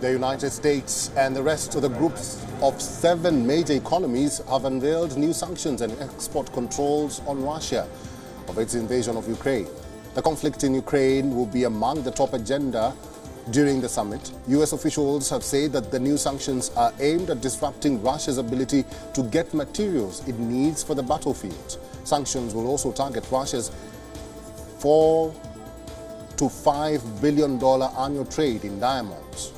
The United States and the rest of the groups of 7 major economies have unveiled new sanctions and export controls on Russia of its invasion of Ukraine. The conflict in Ukraine will be among the top agenda during the summit. U.S. officials have said that the new sanctions are aimed at disrupting Russia's ability to get materials it needs for the battlefield. Sanctions will also target Russia's $4 to $5 billion annual trade in diamonds.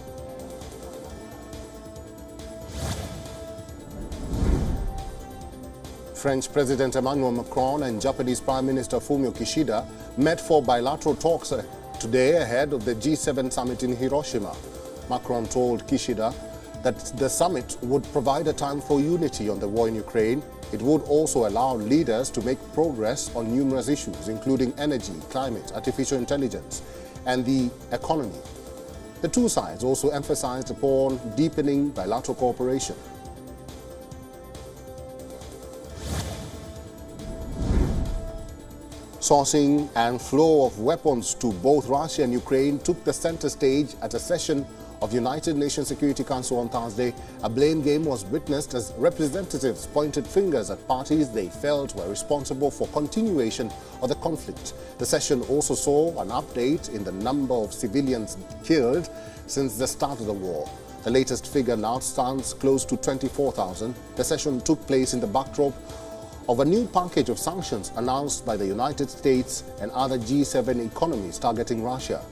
French President Emmanuel Macron and Japanese Prime Minister Fumio Kishida met for bilateral talks today ahead of the G7 summit in Hiroshima. Macron told Kishida that the summit would provide a time for unity on the war in Ukraine. It would also allow leaders to make progress on numerous issues, including energy, climate, artificial intelligence, and the economy. The two sides also emphasized upon deepening bilateral cooperation. Sourcing and flow of weapons to both Russia and Ukraine took the center stage at a session of United Nations Security Council on Thursday. A blame game was witnessed as representatives pointed fingers at parties they felt were responsible for continuation of the conflict. The session also saw an update in the number of civilians killed since the start of the war. The latest figure now stands close to 24,000. The session took place in the backdrop of a new package of sanctions announced by the United States and other G7 economies targeting Russia.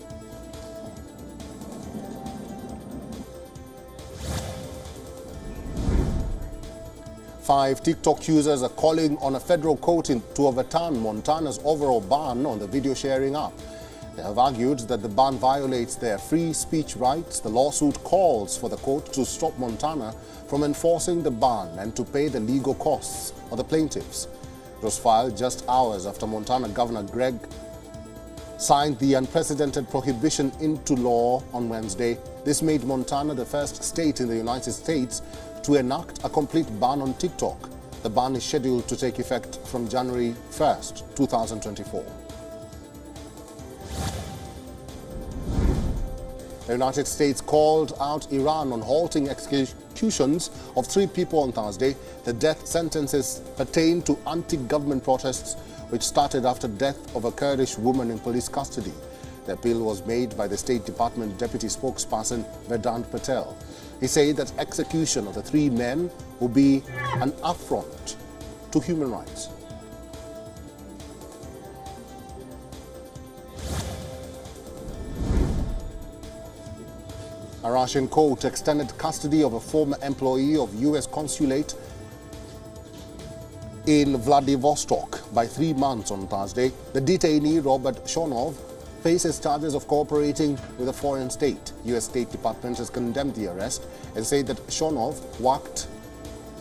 Five TikTok users are calling on a federal court to overturn Montana's overall ban on the video sharing app. They have argued that the ban violates their free speech rights. The lawsuit calls for the court to stop Montana from enforcing the ban and to pay the legal costs of the plaintiffs. It was filed just hours after Montana Governor Greg signed the unprecedented prohibition into law on Wednesday. This made Montana the first state in the United States to enact a complete ban on TikTok. The ban is scheduled to take effect from January 1st, 2024. The United States called out Iran on halting executions of 3 people on Thursday. The death sentences pertain to anti-government protests which started after death of a Kurdish woman in police custody. The appeal was made by the State Department Deputy Spokesperson Vedant Patel. He said that execution of the 3 men would be an affront to human rights. A Russian court extended custody of a former employee of U.S. consulate in Vladivostok by 3 months on Thursday. The detainee, Robert Shonov, faces charges of cooperating with a foreign state. U.S. State Department has condemned the arrest and said that Shonov worked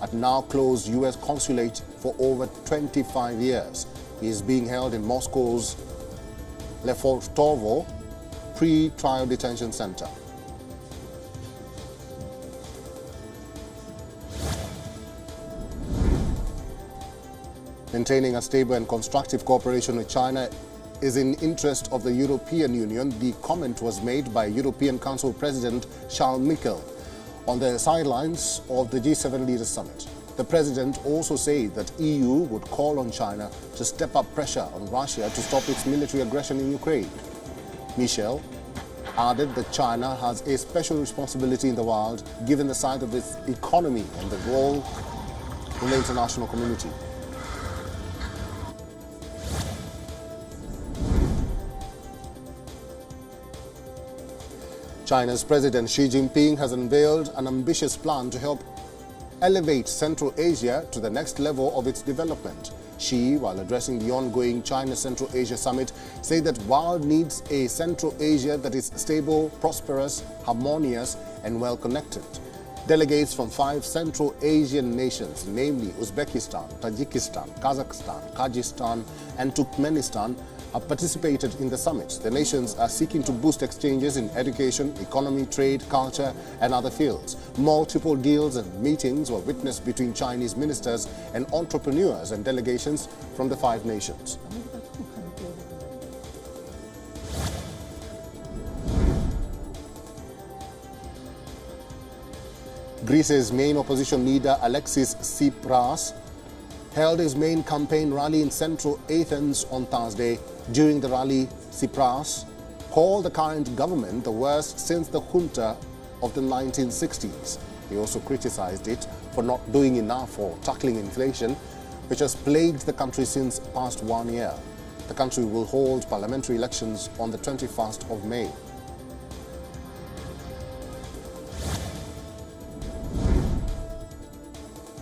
at now-closed U.S. consulate for over 25 years. He is being held in Moscow's Lefortovo pre-trial detention center. Maintaining a stable and constructive cooperation with China is in interest of the European Union. The comment was made by European Council President Charles Michel on the sidelines of the G7 Leaders Summit. The President also said that EU would call on China to step up pressure on Russia to stop its military aggression in Ukraine. Michel added that China has a special responsibility in the world given the size of its economy and the role in the international community. China's President Xi Jinping has unveiled an ambitious plan to help elevate Central Asia to the next level of its development. Xi, while addressing the ongoing China-Central Asia Summit, said that world needs a Central Asia that is stable, prosperous, harmonious, and well-connected. Delegates from 5 Central Asian nations, namely Uzbekistan, Tajikistan, Kazakhstan, Kyrgyzstan, and Turkmenistan, have participated in the summit. The nations are seeking to boost exchanges in education, economy, trade, culture, and other fields. Multiple deals and meetings were witnessed between Chinese ministers and entrepreneurs and delegations from the 5 nations. Greece's main opposition leader Alexis Tsipras held his main campaign rally in central Athens on Thursday. During the rally, Tsipras called the current government the worst since the junta of the 1960s. He also criticized it for not doing enough for tackling inflation, which has plagued the country since past 1 year. The country will hold parliamentary elections on the 21st of May.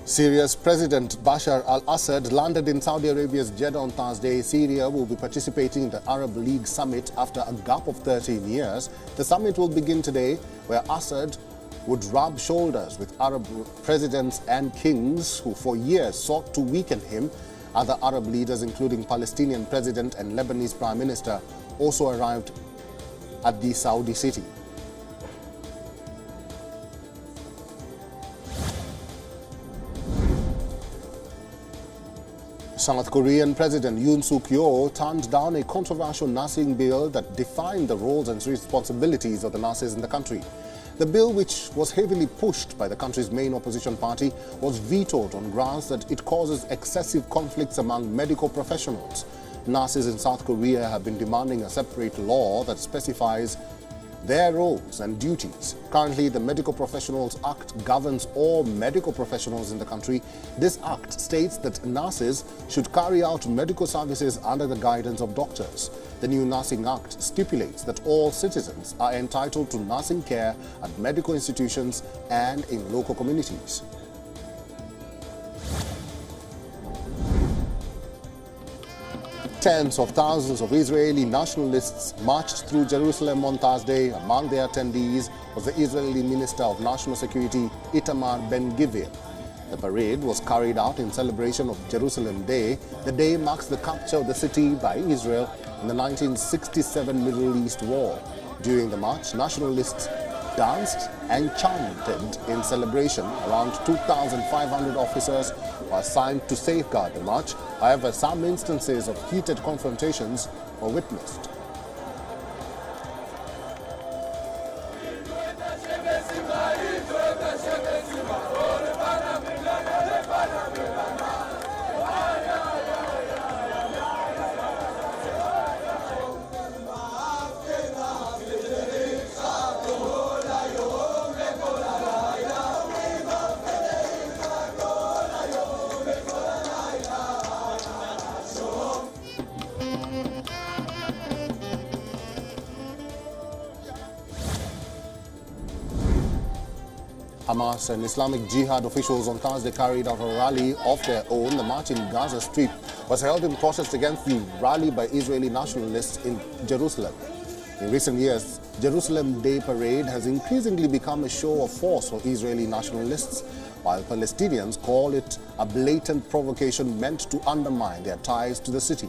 Syria's President Bashar al-Assad landed in Saudi Arabia's Jeddah on Thursday. Syria will be participating in the Arab League summit after a gap of 13 years. The summit will begin today, where Assad would rub shoulders with Arab presidents and kings who for years sought to weaken him. Other Arab leaders, including Palestinian President and Lebanese Prime Minister, also arrived at the Saudi city. South Korean President Yoon Suk-yeol turned down a controversial nursing bill that defined the roles and responsibilities of the nurses in the country. The bill, which was heavily pushed by the country's main opposition party, was vetoed on grounds that it causes excessive conflicts among medical professionals. Nurses in South Korea have been demanding a separate law that specifies their roles and duties. Currently, the Medical Professionals Act governs all medical professionals in the country. This act states that nurses should carry out medical services under the guidance of doctors. The new Nursing Act stipulates that all citizens are entitled to nursing care at medical institutions and in local communities. Tens of thousands of Israeli nationalists marched through Jerusalem on Thursday. Among their attendees was the Israeli Minister of National Security, Itamar Ben-Gvir. The parade was carried out in celebration of Jerusalem Day. The day marks the capture of the city by Israel in the 1967 Middle East War. During the march, nationalists danced and chanted in celebration. Around 2,500 officers were assigned to safeguard the march. However, some instances of heated confrontations were witnessed. Hamas and Islamic Jihad officials on Thursday carried out a rally of their own. The march in Gaza Strip was held in protest against the rally by Israeli nationalists in Jerusalem. In recent years, Jerusalem Day Parade has increasingly become a show of force for Israeli nationalists, while Palestinians call it a blatant provocation meant to undermine their ties to the city.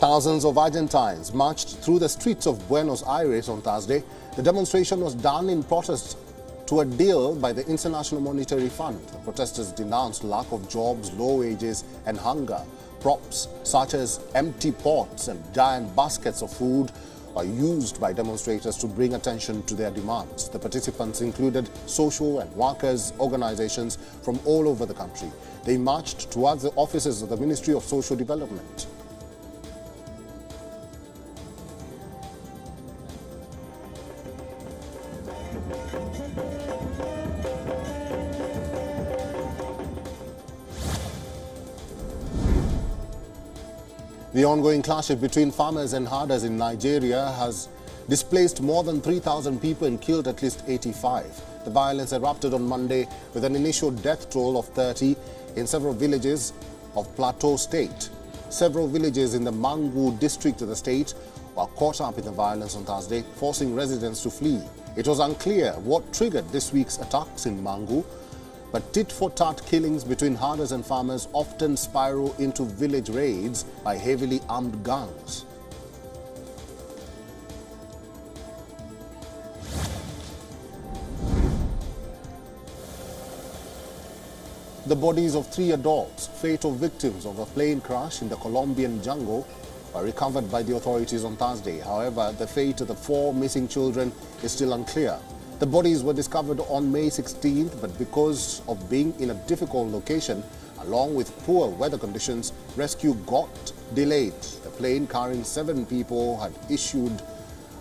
Thousands of Argentines marched through the streets of Buenos Aires on Thursday. The demonstration was done in protest to a deal by the International Monetary Fund. The protesters denounced lack of jobs, low wages and hunger. Props such as empty pots and giant baskets of food are used by demonstrators to bring attention to their demands. The participants included social and workers' organizations from all over the country. They marched towards the offices of the Ministry of Social Development. The ongoing clash between farmers and herders in Nigeria has displaced more than 3,000 people and killed at least 85. The violence erupted on Monday with an initial death toll of 30 in several villages of Plateau State. Several villages in the Mangu district of the state were caught up in the violence on Thursday, forcing residents to flee. It was unclear what triggered this week's attacks in Mangu, but tit-for-tat killings between herders and farmers often spiral into village raids by heavily armed gangs. The bodies of 3 adults, fatal victims of a plane crash in the Colombian jungle, were recovered by the authorities on Thursday. However, the fate of the 4 missing children is still unclear. The bodies were discovered on May 16th, but because of being in a difficult location, along with poor weather conditions, rescue got delayed. The plane carrying 7 people had issued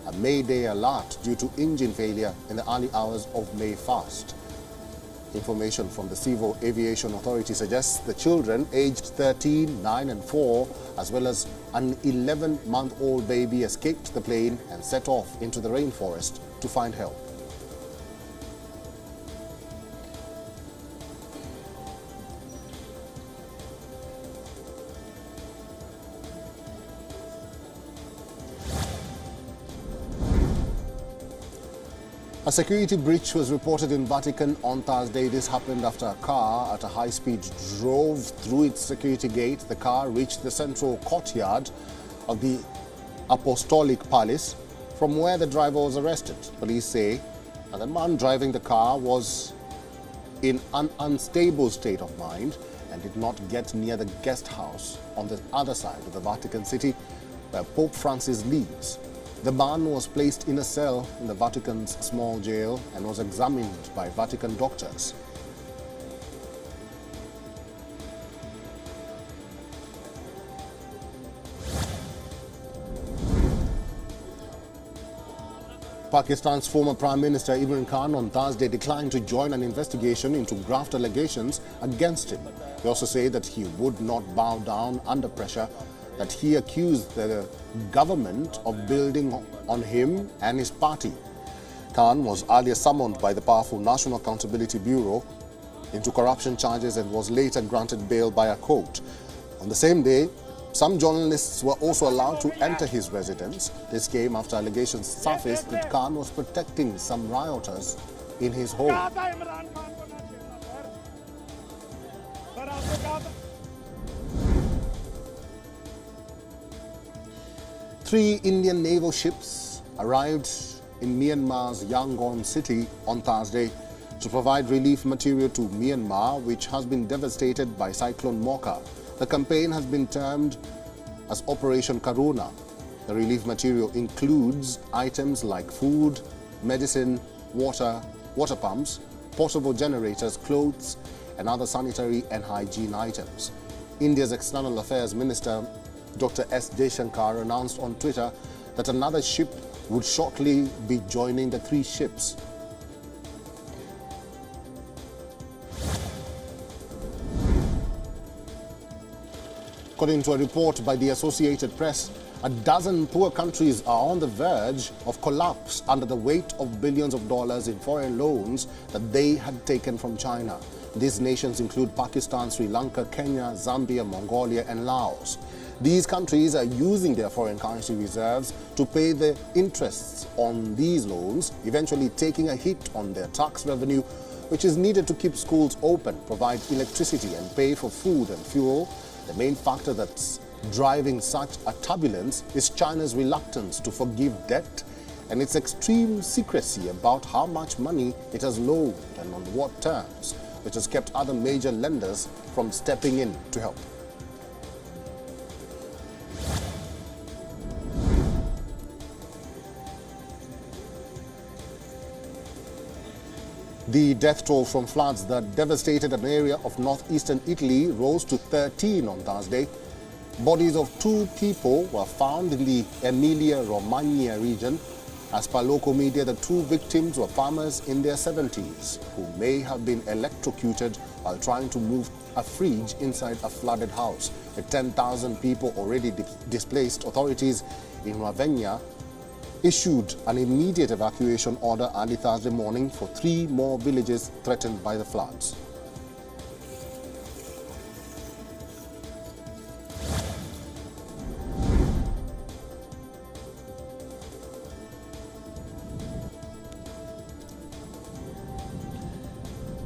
a Mayday alert due to engine failure in the early hours of May 1st. Information from the Civil Aviation Authority suggests the children aged 13, 9 and 4, as well as an 11-month-old baby escaped the plane and set off into the rainforest to find help. A security breach was reported in Vatican on Thursday. This happened after a car at a high speed drove through its security gate. The car reached the central courtyard of the Apostolic Palace, from where the driver was arrested. Police say that the man driving the car was in an unstable state of mind and did not get near the guest house on the other side of the Vatican City, where Pope Francis lives. The man was placed in a cell in the Vatican's small jail and was examined by Vatican doctors. Pakistan's former Prime Minister Ibrahim Khan on Thursday declined to join an investigation into graft allegations against him. He also said that he would not bow down under pressure, that he accused the government of building on him and his party. Khan was earlier summoned by the powerful National Accountability Bureau into corruption charges and was later granted bail by a court. On the same day, some journalists were also allowed to enter his residence. This came after allegations surfaced that Khan was protecting some rioters in his home. 3 Indian naval ships arrived in Myanmar's Yangon city on Thursday to provide relief material to Myanmar, which has been devastated by Cyclone Mocha. The campaign has been termed as Operation Karuna. The relief material includes items like food, medicine, water pumps, portable generators, clothes, and other sanitary and hygiene items. India's External Affairs Minister Dr. S. Jaishankar announced on Twitter that another ship would shortly be joining the 3 ships. According to a report by the Associated Press, a dozen poor countries are on the verge of collapse under the weight of billions of dollars in foreign loans that they had taken from China. These nations include Pakistan, Sri Lanka, Kenya, Zambia, Mongolia, and Laos. These countries are using their foreign currency reserves to pay the interests on these loans, eventually taking a hit on their tax revenue, which is needed to keep schools open, provide electricity, and pay for food and fuel. The main factor that's driving such a turbulence is China's reluctance to forgive debt and its extreme secrecy about how much money it has loaned and on what terms, which has kept other major lenders from stepping in to help. The death toll from floods that devastated an area of northeastern Italy rose to 13 on Thursday. Bodies of 2 people were found in the Emilia-Romagna region. As per local media, the 2 victims were farmers in their 70s who may have been electrocuted while trying to move a fridge inside a flooded house. With 10,000 people already displaced, authorities in Ravenna issued an immediate evacuation order early Thursday morning for 3 more villages threatened by the floods.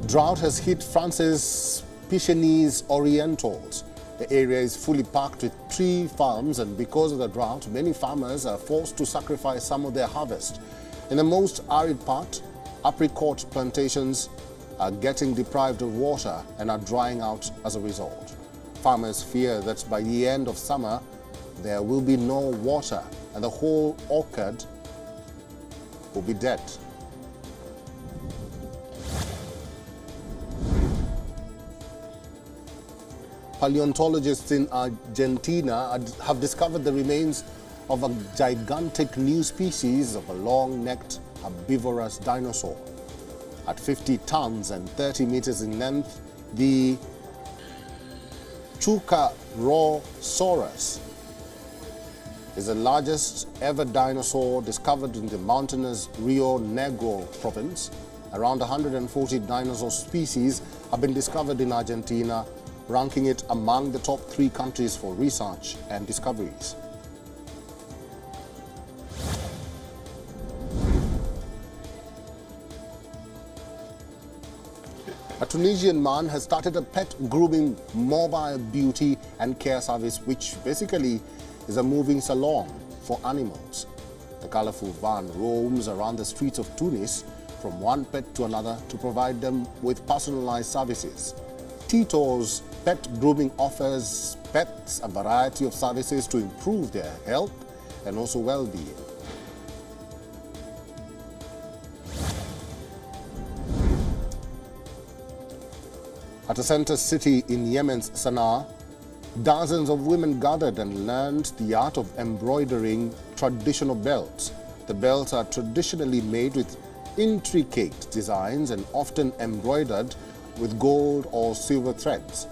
Drought has hit France's Pyrenees Orientals. The area is fully packed with tree farms, and because of the drought, many farmers are forced to sacrifice some of their harvest. In the most arid part, apricot plantations are getting deprived of water and are drying out as a result. Farmers fear that by the end of summer, there will be no water and the whole orchard will be dead. Paleontologists in Argentina have discovered the remains of a gigantic new species of a long-necked herbivorous dinosaur. At 50 tons and 30 meters in length, the Chucarosaurus is the largest ever dinosaur discovered in the mountainous Rio Negro province. Around 140 dinosaur species have been discovered in Argentina, ranking it among the top 3 countries for research and discoveries. A Tunisian man has started a pet grooming mobile beauty and care service, which basically is a moving salon for animals. The colorful van roams around the streets of Tunis from one pet to another to provide them with personalized services. Tito's Pet Grooming offers pets a variety of services to improve their health and also well-being. At a center city in Yemen's Sana'a, dozens of women gathered and learned the art of embroidering traditional belts. The belts are traditionally made with intricate designs and often embroidered with gold or silver threads.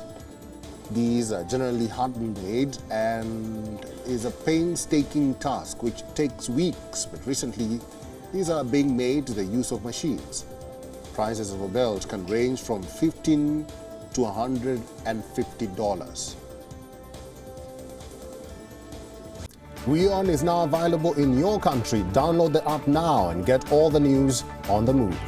These are generally handmade and is a painstaking task which takes weeks, but recently these are being made to the use of machines. Prices of a belt can range from $15 to $150. WION is now available in your country. Download the app now and get all the news on the move.